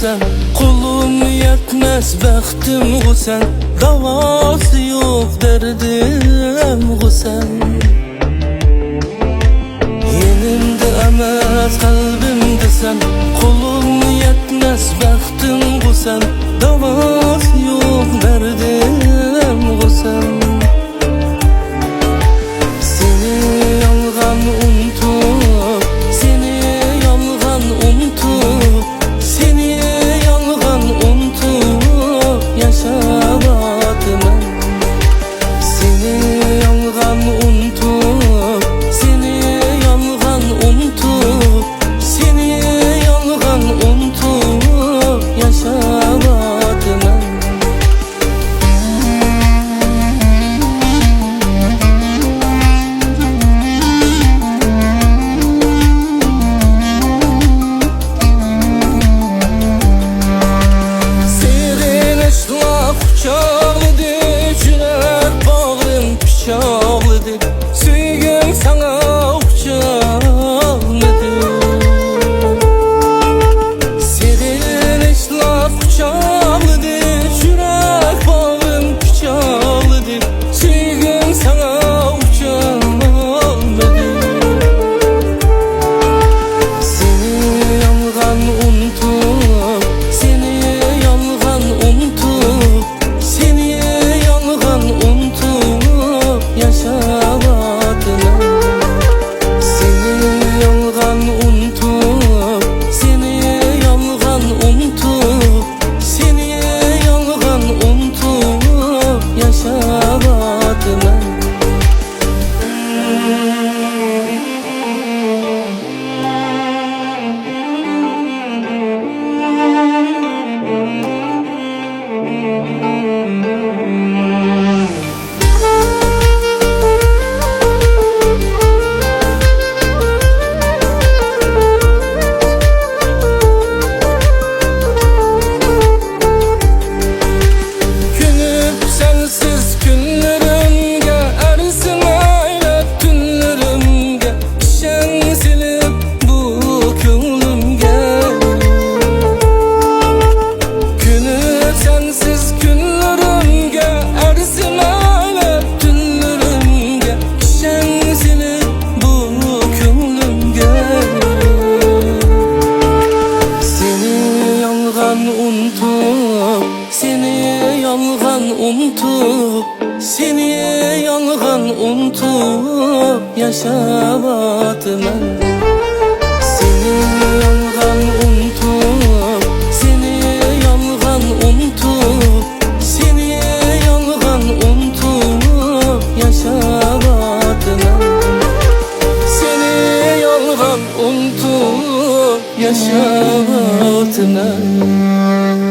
sen, kulum yetmez bəxtim sen, davası yok derdim sen. Yenimde emas kalbimde sen, kulum yetmez bəxtim sen, davası yok derdim sen. Seni yalgan unutup, seni yalgan unutup, seni yalgan unutup yaşamadım ben. Seni yalgan unutup, seni yalgan unutup, seni yalgan unutup yaşamadım ben. Süygüm sana uçağlıdır. Serin eşlaf uçağlıdır. Yürek bağım uçağlıdır. Süygüm sana uçağlıdır. Seni yalgan unutup, seni yalgan unutup, seni yalgan unutup yaşamadım. Seni yalgan unutup, seni yalgan unutup, seni yalgan unutup yaşamadım. Seni yalgan unutup, seni yalgan unutup yaşamadım ben. Seni yalgan unutup, seni yalgan unutup, seni yalgan unutup yaşamadım ben. Seni yalgan unutup yaşamadım ben.